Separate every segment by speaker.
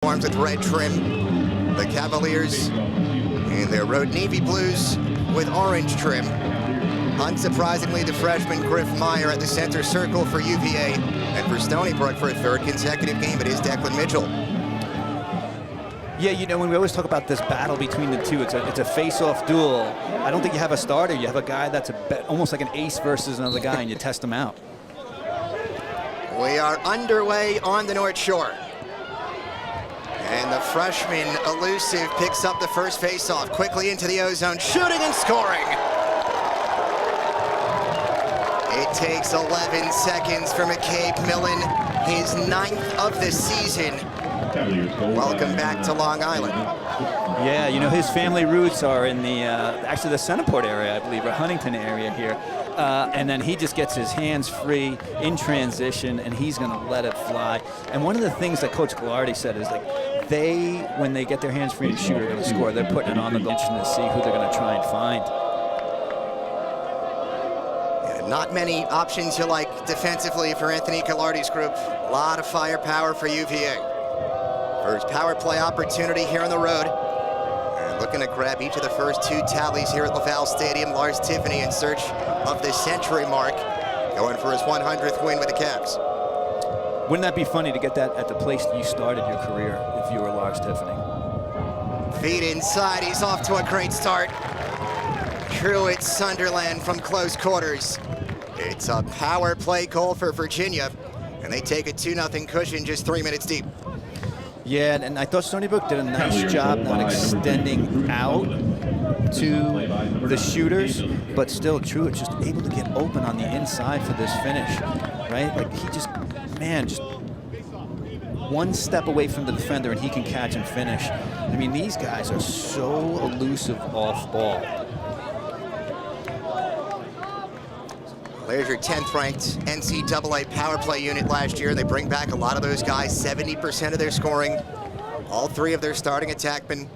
Speaker 1: Arms with red trim. The Cavaliers in their road navy blues with orange trim. Unsurprisingly, the freshman Griff Meyer at the center circle for UVA. And for Stony Brook for a third consecutive game, it is Declan Mitchell.
Speaker 2: Yeah, you know, when we always talk about this battle between the two, it's a face-off duel. I don't think you have a starter. You have a guy that's almost like an ace versus another guy, and you test them out.
Speaker 1: We are underway on the North Shore. And the freshman, elusive, picks up the first face-off. Quickly into the O-zone, shooting and scoring. It takes 11 seconds for McCabe Millen, his 9th of the season. Welcome back to Long Island.
Speaker 2: Yeah, you know, his family roots are in the, actually the Centerport area, I believe, or Huntington area here. And then he just gets his hands free in transition, and he's going to let it fly. And one of the things that Coach Ghilardi said is, like, when they get their hands free and shoot, are going to score. They're putting it on the bench to see who they're going to try and find.
Speaker 1: Yeah, not many options you like defensively for Anthony Ghilardi's group. A lot of firepower for UVA. First power play opportunity here on the road. And looking to grab each of the first 2 tallies here at Laval Stadium. Lars Tiffany in search of the century mark, going for his 100th win with the Cavs.
Speaker 2: Wouldn't that be funny to get that at the place that you started your career if you were Lars Tiffany?
Speaker 1: Feet inside, he's off to a great start. Truett Sunderland from close quarters. It's a power play goal for Virginia, and they take a 2-0 cushion just 3 minutes deep.
Speaker 2: Yeah, and I thought Stony Brook did a nice job not extending out to the shooters, but still Truett just able to get open on the inside for this finish, right? Like, he just, man, just one step away from the defender and he can catch and finish. I mean, these guys are so elusive off ball.
Speaker 1: There's your 10th ranked NCAA power play unit last year. They bring back a lot of those guys, 70% of their scoring, all 3 of their starting attackmen.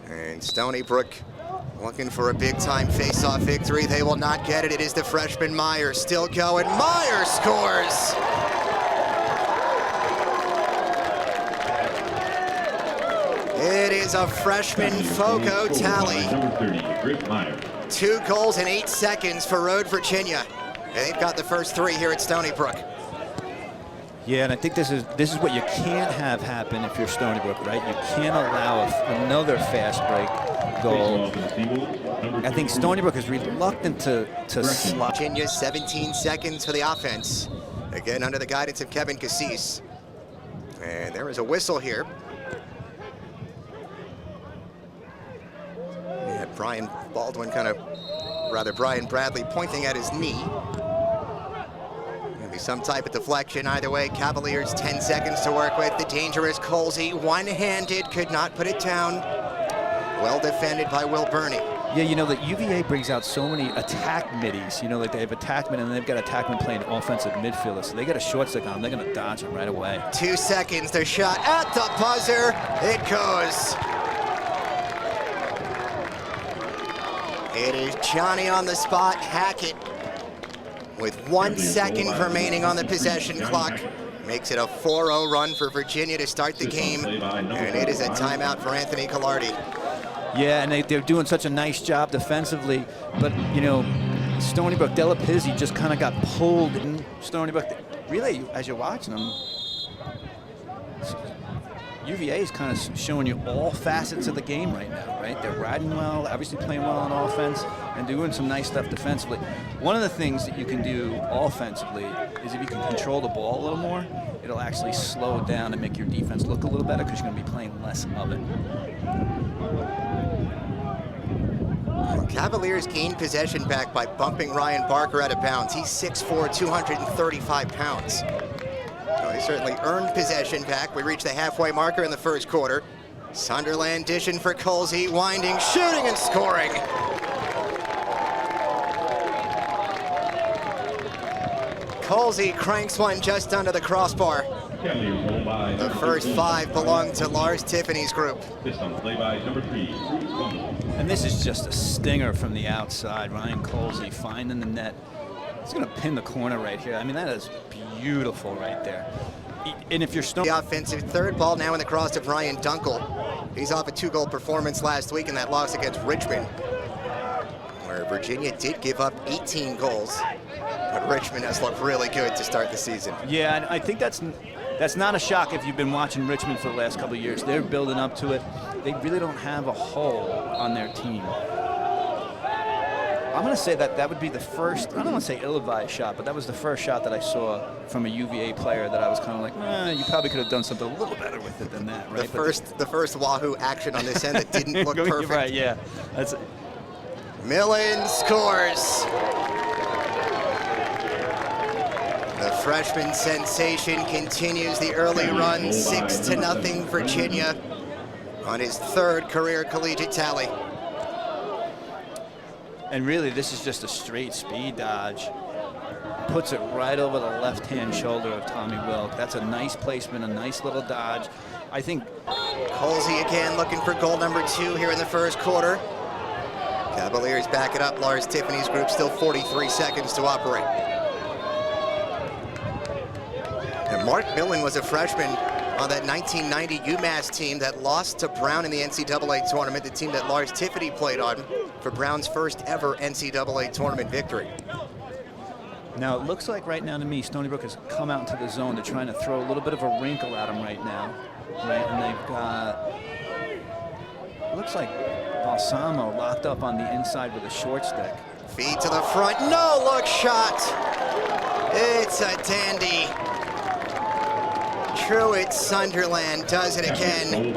Speaker 1: And Stony Brook looking for a big-time face-off victory. They will not get it. It is the freshman Meyer still going. Meyer scores! It is a freshman FOCO tally. 2 goals in 8 seconds for Road Virginia. They've got the first 3 here at Stony Brook.
Speaker 2: Yeah, and I think this is what you can't have happen if you're Stony Brook, right? You can't allow another fast break goal. I think Stony Brook is reluctant to slot.
Speaker 1: Virginia, 17 seconds for the offense. Again, under the guidance of Kevin Cassis. And there is a whistle here. Yeah, Brian Bradley pointing at his knee. Maybe some type of deflection. Either way, Cavaliers 10 seconds to work with. The dangerous Colsey, one-handed, could not put it down. Well defended by Will Burney.
Speaker 2: Yeah, you know that UVA brings out so many attack middies. You know, like they have attackmen and they've got attackmen playing offensive midfielder. So they got a short stick on them. They're going to dodge him right away.
Speaker 1: 2 seconds, their shot at the buzzer. It goes. It is Johnny on the spot, Hackett, with 1 second remaining on the possession clock. Makes it a 4-0 run for Virginia to start the game, and it is a timeout for Anthony Ghilardi.
Speaker 2: Yeah, and they're doing such a nice job defensively, but, you know, Stony Brook, Della Pizzi just kind of got pulled in. Stony Brook, really, as you're watching them, UVA is kind of showing you all facets of the game right now, right? They're riding well, obviously playing well on offense, and doing some nice stuff defensively. One of the things that you can do offensively is if you can control the ball a little more, it'll actually slow it down and make your defense look a little better because you're going to be playing less of it.
Speaker 1: Cavaliers gained possession back by bumping Ryan Barker out of bounds. He's 6'4", 235 pounds. So they certainly earned possession back. We reached the halfway marker in the first quarter. Sunderland dishing for Colsey, winding, shooting, and scoring. Colsey cranks one just under the crossbar. The first 5 belong to Lars Tiffany's group.
Speaker 2: And this is just a stinger from the outside. Ryan Colsey finding the net. He's going to pin the corner right here. I mean, that is beautiful right there. And if you're
Speaker 1: The offensive third ball now in the cross to Brian Dunkel. He's off a 2-goal performance last week in that loss against Richmond, where Virginia did give up 18 goals, but Richmond has looked really good to start the season.
Speaker 2: Yeah, and I think that's not a shock if you've been watching Richmond for the last couple of years. They're building up to it. They really don't have a hole on their team. I'm going to say that would be the first, I don't want to say ill-advised shot, but that was the first shot that I saw from a UVA player that I was kind of like, you probably could have done something a little better with it than that, right?
Speaker 1: The first Wahoo action on this end that didn't look perfect.
Speaker 2: Right, yeah.
Speaker 1: Millen scores. The freshman sensation continues the early run, 6-0 Virginia on his third career collegiate tally.
Speaker 2: And really, this is just a straight speed dodge. Puts it right over the left-hand shoulder of Tommy Wilk. That's a nice placement, a nice little dodge. I think
Speaker 1: Colsey again looking for goal number 2 here in the first quarter. Cavaliers back it up. Lars Tiffany's group still 43 seconds to operate. And Mark Millen was a freshman on that 1990 UMass team that lost to Brown in the NCAA tournament, the team that Lars Tiffany played on for Brown's first ever NCAA tournament victory.
Speaker 2: Now, it looks like right now to me, Stony Brook has come out into the zone. They're trying to throw a little bit of a wrinkle at him right now. Right, and they've got, looks like Balsamo locked up on the inside with a short stick.
Speaker 1: Feed to the front, no look shot. It's a dandy. Truett Sunderland does it again.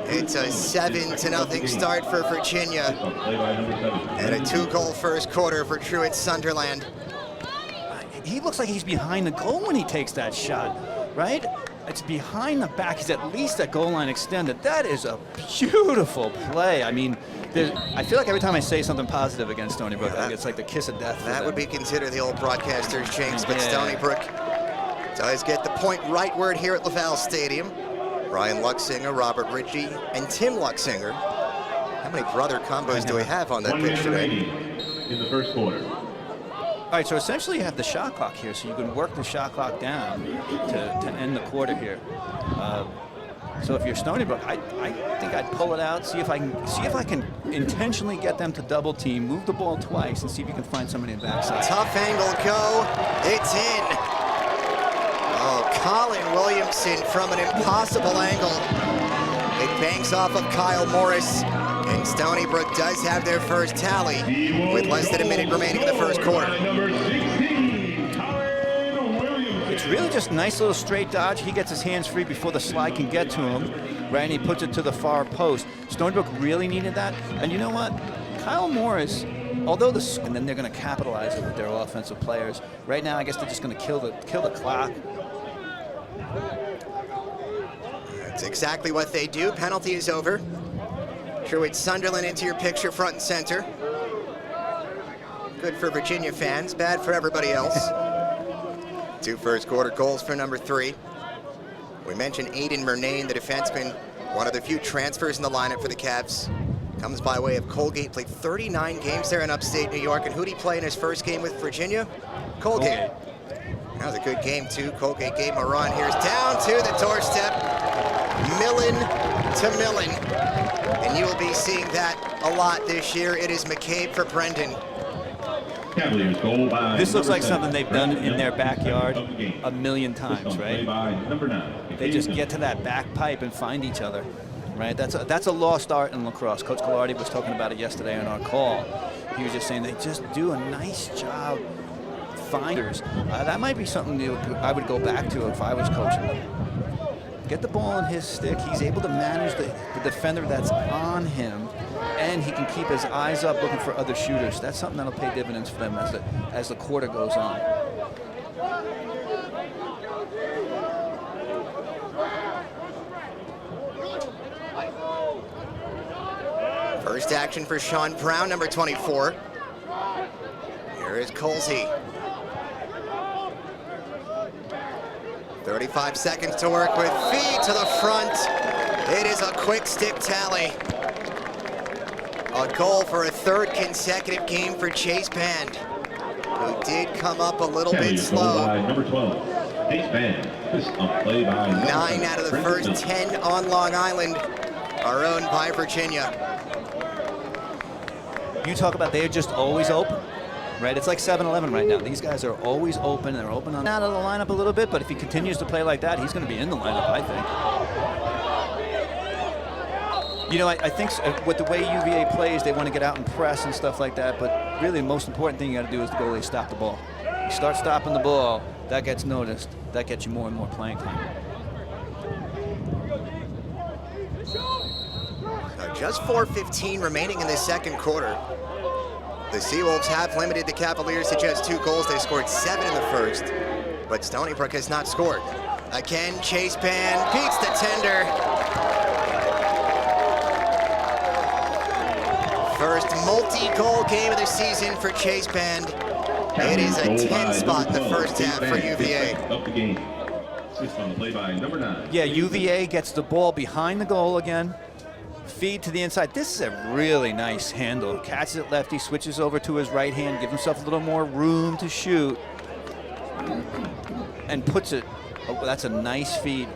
Speaker 1: It's a 7-0 start for Virginia. And a 2-goal first quarter for Truett Sunderland.
Speaker 2: He looks like he's behind the goal when he takes that shot, right? It's behind the back. He's at least at goal line extended. That is a beautiful play. I mean, I feel like every time I say something positive against Stony Brook, it's like the kiss of death.
Speaker 1: That would be considered the old broadcaster's jinx, but Stony Brook does get the point rightward here at Laval Stadium. Ryan Luxinger, Robert Ritchie, and Tim Luxinger. How many brother combos do we have on that pitch today?
Speaker 3: In the first quarter.
Speaker 2: All right, so essentially you have the shot clock here, so you can work the shot clock down to end the quarter here. So if you're Stony Brook, I think I'd pull it out, see if I can intentionally get them to double team, move the ball twice, and see if you can find somebody in the backside.
Speaker 1: Tough angle go, it's in. Oh, Colin Williamson from an impossible angle. It banks off of Kyle Morris, and Stony Brook does have their first tally with less than a minute remaining in the first quarter.
Speaker 2: It's really just a nice little straight dodge. He gets his hands free before the slide can get to him, right? And he puts it to the far post. Stony Brook really needed that. And you know what? Kyle Morris, although and then they're going to capitalize it with their offensive players. Right now, I guess they're just going to kill the clock.
Speaker 1: That's exactly what they do. Penalty is over. Truett Sunderland into your picture front and center. Good for Virginia fans, bad for everybody else. 2 first quarter goals for number 3. We mentioned Aiden Murnane, the defenseman, one of the few transfers in the lineup for the Cavs. Comes by way of Colgate, played 39 games there in upstate New York. And who'd he play in his first game with Virginia? Colgate. That was a good game, too. Colgate gave him a run. Here's down to the doorstep. Millen to Millen. And you will be seeing that a lot this year. It is McCabe for Brendan.
Speaker 3: Cavaliers goal by
Speaker 2: this looks like something
Speaker 3: 7,
Speaker 2: they've done in their backyard a million times, right?
Speaker 3: Number 9.
Speaker 2: They just get to that back pipe and find each other, right? That's a lost art in lacrosse. Coach Gallardi was talking about it yesterday on our call. He was just saying they just do a nice job finders. That might be something I would go back to if I was coaching them. Get the ball in his stick. He's able to manage the defender that's on him, and he can keep his eyes up looking for other shooters. That's something that'll pay dividends for them as the quarter goes on.
Speaker 1: First action for Sean Brown, number 24. Here is Colsey. 35 seconds to work with. Feed to the front. It is a quick stick tally. A goal for a third consecutive game for Chase Band, who did come up a little bit slow.
Speaker 3: Number 12. Chase Band. This on play by
Speaker 1: 9 out of the first 10 on Long Island are owned by Virginia.
Speaker 2: You talk about they're just always open, right? It's like 7-Eleven right now. These guys are always open. They're open on out of the lineup a little bit, but if he continues to play like that, he's going to be in the lineup, I think. You know, I think with the way UVA plays, they want to get out and press and stuff like that, but really the most important thing you got to do is the goalie stop the ball. You start stopping the ball, that gets noticed. That gets you more and more playing time.
Speaker 1: Just 4:15 remaining in the second quarter. The Seawolves have limited the Cavaliers to just 2 goals. They scored 7 in the first, but Stony Brook has not scored. Again, Chase Band beats the tender. First multi-goal game of the season for Chase Band. It is a 10 spot in the first half for UVA.
Speaker 3: Up the game. Assist on the play by number 9.
Speaker 2: Yeah, UVA gets the ball behind the goal again. Feed to the inside. This is a really nice handle. Catches it lefty, switches over to his right hand, gives himself a little more room to shoot, and puts it. Oh, that's a nice feed.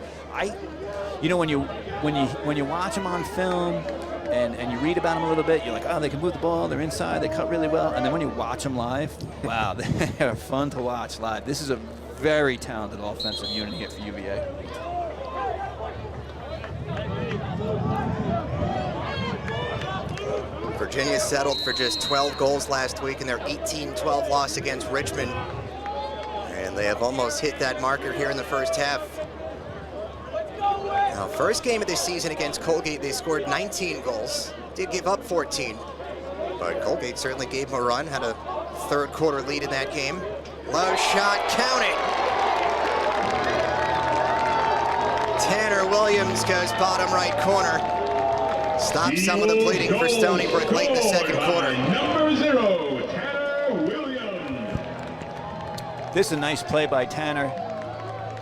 Speaker 2: You know, when you watch him on film and you read about him a little bit, you're like, oh, they can move the ball. They're inside. They cut really well. And then when you watch them live, wow, they're fun to watch live. This is a very talented offensive unit here for UVA.
Speaker 1: Virginia settled for just 12 goals last week in their 18-12 loss against Richmond. And they have almost hit that marker here in the first half. Now, first game of the season against Colgate, they scored 19 goals. Did give up 14. But Colgate certainly gave them a run, had a third quarter lead in that game. Low shot, count it! Tanner Williams goes bottom right corner. Stops some of the bleeding for Stony Brook late in the second quarter.
Speaker 3: Number 0, Tanner Williams.
Speaker 2: This is a nice play by Tanner.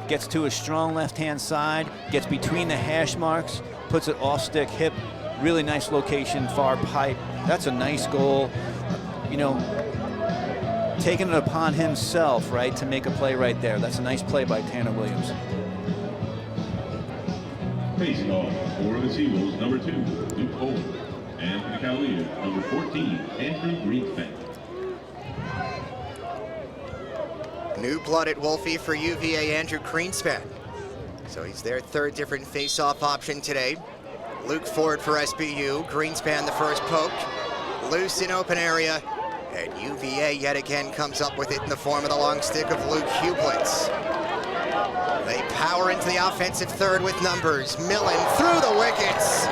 Speaker 2: Gets to his strong left-hand side, gets between the hash marks, puts it off stick, hip. Really nice location, far pipe. That's a nice goal. You know, taking it upon himself, right, to make a play right there. That's a nice play by Tanner Williams.
Speaker 3: Facing off for the Seawolves, number 2, Luke Cole. And for the Cavaliers, number 14, Andrew Greenspan.
Speaker 1: New blood at Wolfie for UVA, Andrew Greenspan. So he's their third different face-off option today. Luke Ford for SBU, Greenspan the first poke. Loose in open area, and UVA yet again comes up with it in the form of the long stick of Luke Hublitz. They power into the offensive third with numbers. Millen through the wickets.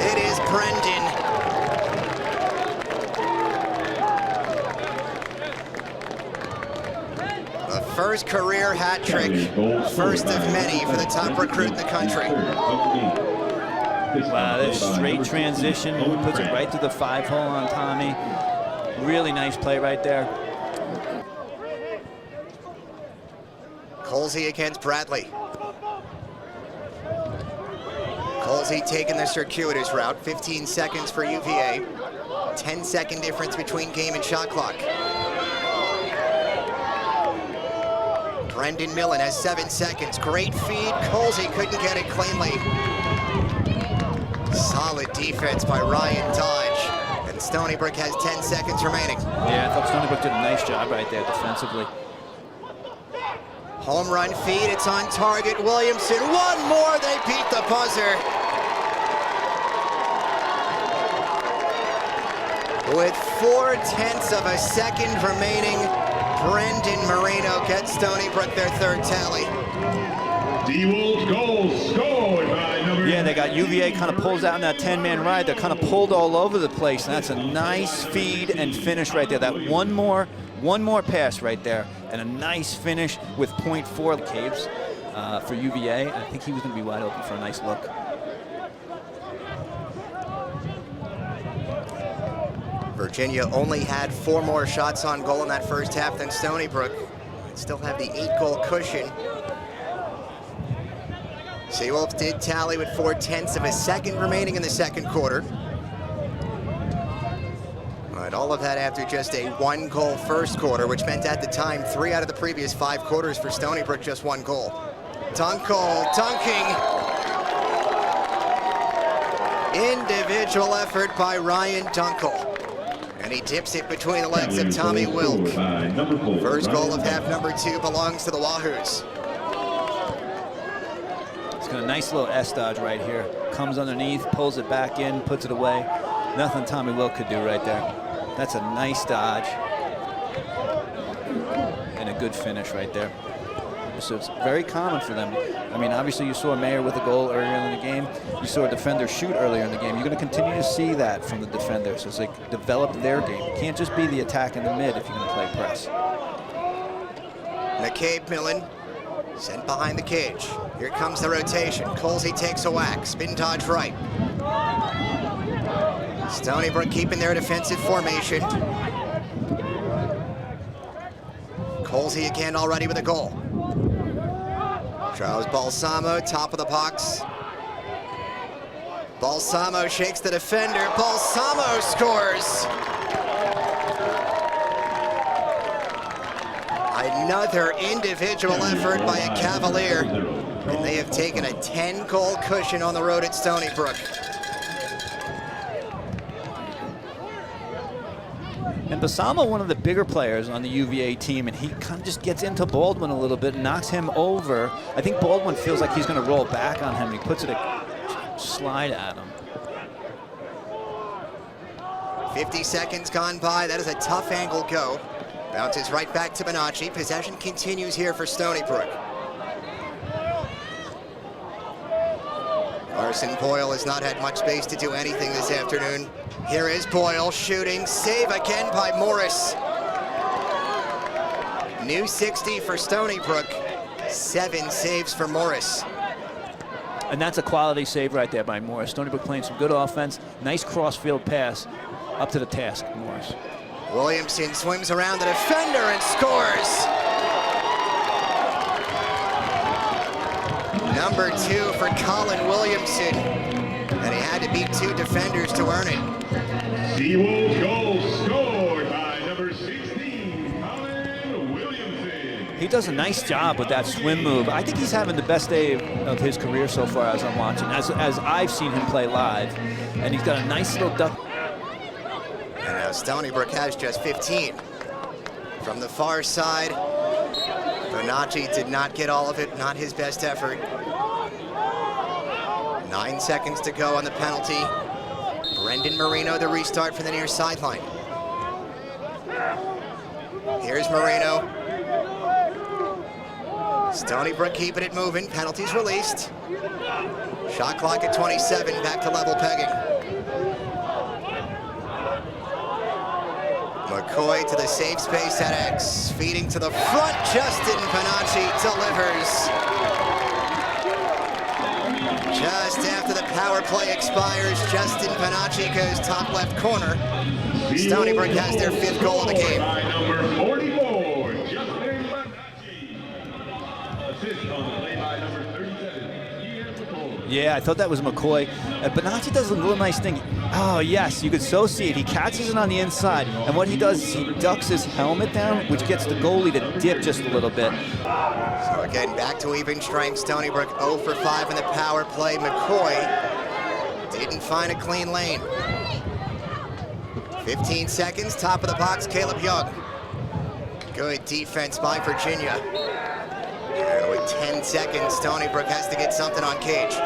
Speaker 1: It is Brendan. The first career hat trick. First of many for the top recruit in the country.
Speaker 2: Wow, that's straight transition. Puts it right to the 5-hole on Tommy. Really nice play right there.
Speaker 1: Colsey against Bradley. Colsey taking the circuitous route. 15 seconds for UVA. 10-second difference between game and shot clock. Brendan Millen has 7 seconds. Great feed. Colsey couldn't get it cleanly. Solid defense by Ryan Dodge. And Stony Brook has 10 seconds remaining.
Speaker 2: Yeah, I thought Stony Brook did a nice job right there defensively.
Speaker 1: Home run feed, it's on target. Williamson, one more, they beat the buzzer. With 4/10 of a second remaining, Brendan Moreno gets Stony Brook their third tally.
Speaker 3: Seawolves goal scored by number 9.
Speaker 2: Yeah, they got UVA kind of pulls out in that 10-man ride. They're kind of pulled all over the place, and that's a nice feed and finish right there. That one more pass right there, and a nice finish with .4 Caves for UVA. I think he was going to be wide open for a nice look.
Speaker 1: Virginia only had 4 more shots on goal in that first half than Stony Brook. They still have the 8-goal cushion. Seawolves did tally with 4/10 of a second remaining in the second quarter. But all of that after just a 1-goal first quarter, which meant at the time 3 out of the previous 5 quarters for Stony Brook, just 1 goal. Dunkel dunking. Individual effort by Ryan Dunkel. And he tips it between the legs of Tommy Wilk. First goal of half number 2 belongs to the Wahoos.
Speaker 2: It's got a nice little S dodge right here. Comes underneath, pulls it back in, puts it away. Nothing Tommy Wilk could do right there. That's a nice dodge. And a good finish right there. So it's very common for them. I mean, obviously you saw Mayer with a goal earlier in the game. You saw a defender shoot earlier in the game. You're going to continue to see that from the defenders as they develop their game. It can't just be the attack in the mid if you're going to play press.
Speaker 1: McCabe Millen sent behind the cage. Here comes the rotation. Colsey takes a whack. Spin dodge right. Stony Brook keeping their defensive formation. Colsey again already with a goal. Charles Balsamo, top of the box. Balsamo shakes the defender. Balsamo scores! Another individual effort by a Cavalier. And they have taken a 10-goal cushion on the road at Stony Brook.
Speaker 2: And Balsamo, one of the bigger players on the UVA team, and he kind of just gets into Baldwin a little bit and knocks him over. I think Baldwin feels like he's going to roll back on him. He puts it a slide at him.
Speaker 1: 50 seconds gone by. That is a tough angle go. Bounces right back to Bonacci. Possession continues here for Stony Brook. Carson Boyle has not had much space to do anything this afternoon. Here is Boyle shooting. Save again by Morris. New 60 for Stony Brook. 7 saves for Morris.
Speaker 2: And that's a quality save right there by Morris. Stony Brook playing some good offense. Nice cross-field pass up to the task, Morris.
Speaker 1: Williamson swims around the defender and scores. Number 2 for Colin Williamson. And he had to beat 2 defenders to earn it.
Speaker 3: Seawolves goal scored by number 16, Colin Williamson.
Speaker 2: He does a nice job with that swim move. I think he's having the best day of his career so far as I'm watching, as I've seen him play live. And he's got a nice little duck.
Speaker 1: And now Stony Brook has just 15. From the far side, Bonacci did not get all of it, not his best effort. 9 seconds to go on the penalty. Brendan Marino, the restart from the near sideline. Here's Marino. Stony Brook keeping it moving. Penalties released. Shot clock at 27, back to level pegging. McCoy to the safe space at X. Feeding to the front. Justin Bonacci delivers. Just after the power play expires, Justin Bonacci goes top left corner. Stony Brook has their 5th goal of the game.
Speaker 3: By number 44, Justin Bonacci. Assist on the play by number 37, Ian McCoy.
Speaker 2: Yeah, I thought that was McCoy. Bonacci does a little nice thing. Oh, yes, you could so see it. He catches it on the inside, and what he does is he ducks his helmet down, which gets the goalie to dip just a little bit.
Speaker 1: So again, back to even strength. Stony Brook 0 for 5 in the power play. McCoy didn't find a clean lane. 15 seconds, top of the box, Caleb Young. Good defense by Virginia. And with 10 seconds, Stony Brook has to get something on Cage.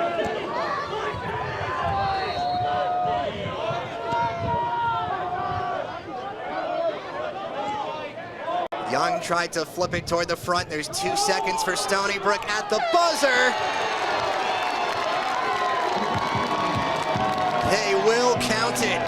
Speaker 1: Young tried to flip it toward the front. There's 2 seconds for Stony Brook at the buzzer. They will count it.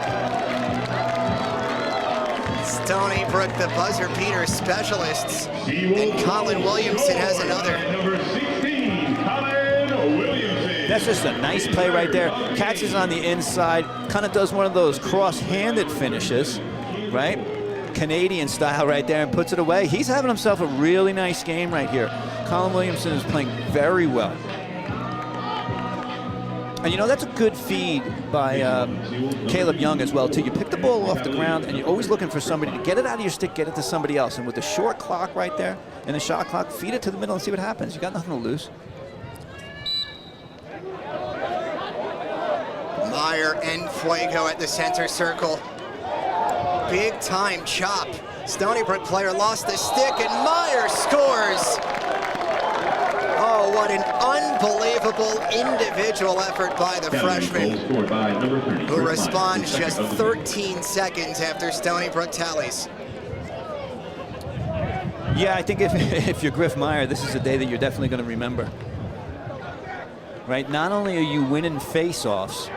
Speaker 1: Stony Brook, the buzzer beater specialists. And Colin Williamson has another.
Speaker 3: Number 16, Colin Williamson.
Speaker 2: That's just a nice play right there. Catches on the inside, kind of does one of those cross-handed finishes, right? Canadian style right there, and puts it away. He's having himself a really nice game right here. Colin Williamson is playing very well. And you know, that's a good feed by Caleb Young as well, too. You pick the ball off the ground, and you're always looking for somebody to get it out of your stick, get it to somebody else. And with the short clock right there and the shot clock, feed it to the middle and see what happens. You got nothing to lose.
Speaker 1: Meyer and Fuego at the center circle. Big time chop. Stony Brook player lost the stick, and Meyer scores. Oh, what an unbelievable individual effort by the freshman, who responds just 13 seconds after Stony Brook tallies.
Speaker 2: Yeah, I think if you're Griff Meyer, this is a day that you're definitely going to remember. Right? Not only are you winning face-offs,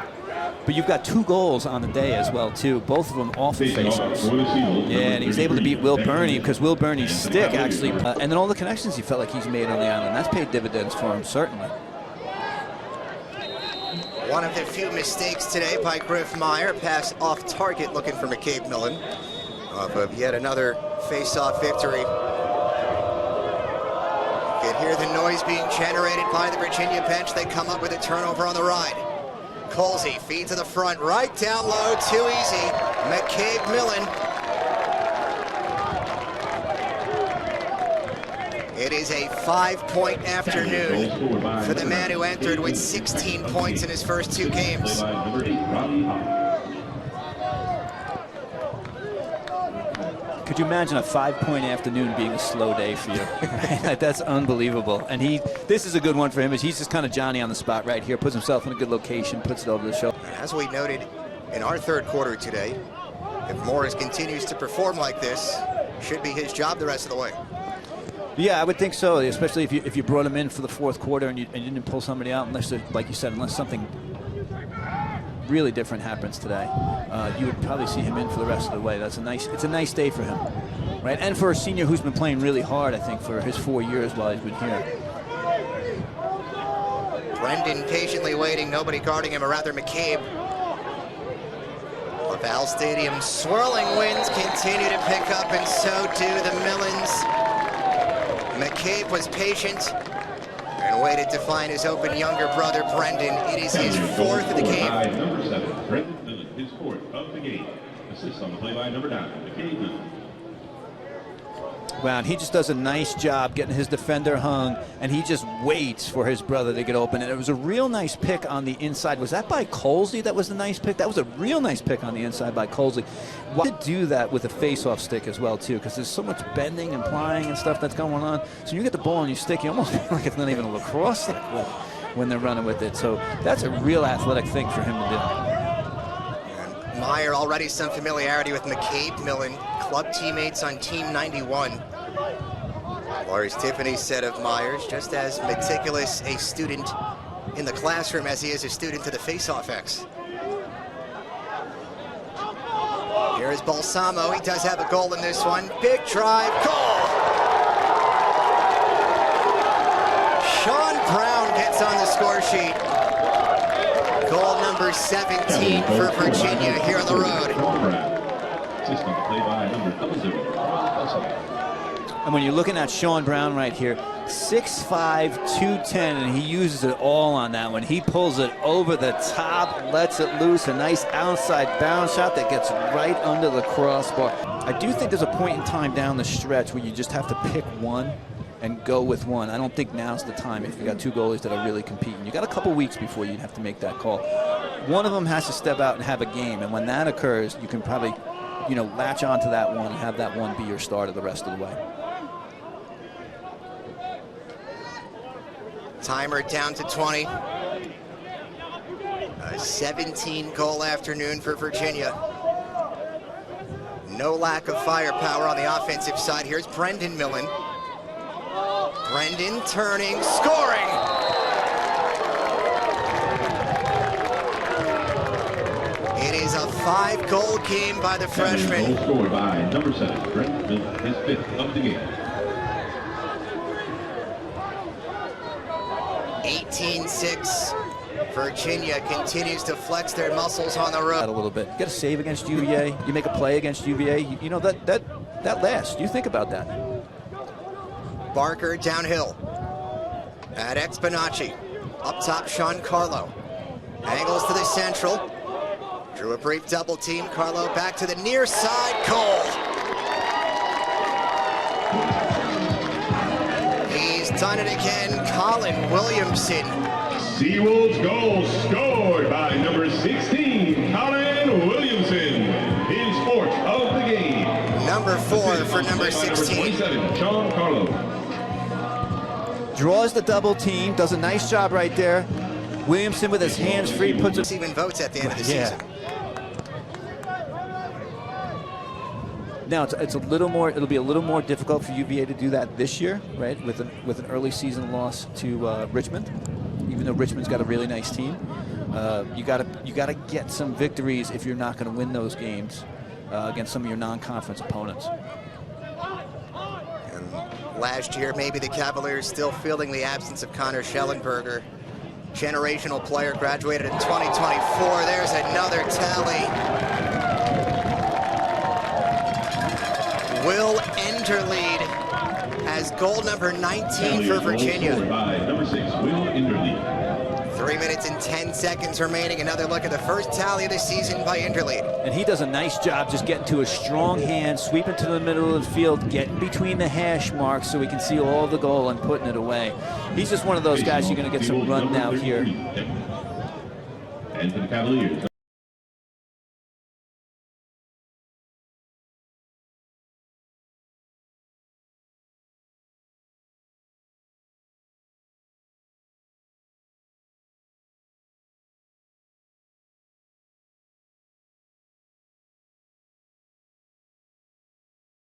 Speaker 2: but you've got 2 goals on the day as well, too. Both of them off of face-offs. Yeah, and he was able to beat Will Burney because Will Burney's stick actually, and then all the connections he felt like he's made on the island. That's paid dividends for him, certainly.
Speaker 1: One of the few mistakes today by Griff Meyer. Pass off target looking for McCabe Millen. Off of yet another face-off victory. You can hear the noise being generated by the Virginia bench. They come up with a turnover on the ride. Colsey feed to the front, right down low, too easy. McCabe Millen. It is a 5-point afternoon for the man who entered with 16 points in his first 2 games.
Speaker 2: Could you imagine a 5-point afternoon being a slow day for you? That's unbelievable. And this is a good one for him. He's just kind of Johnny on the spot right here. Puts himself in a good location, puts it over the shoulder.
Speaker 1: As we noted in our third quarter today, if Morris continues to perform like this, should be his job the rest of the way.
Speaker 2: Yeah, I would think so, especially if you brought him in for the fourth quarter and you didn't pull somebody out, unless, like you said, unless something really different happens today. You would probably see him in for the rest of the way. It's a nice day for him, right? And for a senior who's been playing really hard, I think, for his 4 years while he's been here.
Speaker 1: Brendan patiently waiting, nobody guarding him, or rather McCabe. LaValle Stadium swirling winds continue to pick up, and so do the Millens. McCabe was patient and waited to find his open younger brother, Brendan. It is his 4th of the game.
Speaker 3: Number 7, Brendan Millen, his 4th of the game. Assist on the play by number 9, McCabe Millen.
Speaker 2: Wow, and he just does a nice job getting his defender hung, and he just waits for his brother to get open. And it was a real nice pick on the inside. Was that by Colsey that was the nice pick? That was a real nice pick on the inside by Colsey. Why did do that with a face-off stick as well, too? Because there's so much bending and plying and stuff that's going on. So you get the ball on your stick, you almost feel like it's not even a lacrosse stick when they're running with it. So that's a real athletic thing for him to do.
Speaker 1: And Meyer already some familiarity with McCabe Millen, club teammates on Team 91. Or as Tiffany said of Myers, just as meticulous a student in the classroom as he is a student to the face-off X. Here is Balsamo. He does have a goal in this one. Big drive, goal! Sean Brown gets on the score sheet. Goal number 17 for Virginia here on the road.
Speaker 2: And when you're looking at Sean Brown right here, 6'5", 210, and he uses it all on that one. He pulls it over the top, lets it loose, a nice outside bounce shot that gets right under the crossbar. I do think there's a point in time down the stretch where you just have to pick one and go with one. I don't think now's the time if you got 2 goalies that are really competing. You got a couple weeks before you have to make that call. One of them has to step out and have a game, and when that occurs, you can probably, latch onto that one and have that one be your starter the rest of the way.
Speaker 1: Timer down to 20. A 17-goal afternoon for Virginia. No lack of firepower on the offensive side. Here's Brendan Millen. Brendan turning, scoring! It is a 5-goal game by the freshman.
Speaker 3: Goal scored by number 7, Brendan Millen, his 5th of the game.
Speaker 1: 18-6. Virginia continues to flex their muscles on the road.
Speaker 2: A little bit. You get a save against UVA. You make a play against UVA. You know that lasts. You think about that.
Speaker 1: Barker downhill. At Exponacci. Up top, Sean Carlo. Angles to the central. Drew a brief double team. Carlo back to the near side. Cole. He's done it again. Colin Williamson.
Speaker 3: Seawolves goal scored by number 16, Colin Williamson. In sport of the game.
Speaker 1: Number 4 for number 16.
Speaker 3: Number 27, Sean Carlo.
Speaker 2: Draws the double team, does a nice job right there. Williamson with his hands free puts it.
Speaker 1: Even votes at the end of the season.
Speaker 2: Now it's a little more. It'll be a little more difficult for UVA to do that this year, right? With an early season loss to Richmond, even though Richmond's got a really nice team. You gotta get some victories if you're not going to win those games against some of your non-conference opponents.
Speaker 1: And last year, maybe the Cavaliers still feeling the absence of Connor Schellenberger. Generational player, graduated in 2024. There's another tally. Will Enderlead has goal number 19 for Virginia.
Speaker 3: By number 6, Will Enderlead.
Speaker 1: 3 minutes and 10 seconds remaining. Another look at the first tally of the season by Enderlead.
Speaker 2: And he does a nice job just getting to a strong hand, sweeping to the middle of the field, getting between the hash marks so we can see all the goal and putting it away. He's just one of those guys you're going to get some run now here.
Speaker 3: And for the Cavaliers,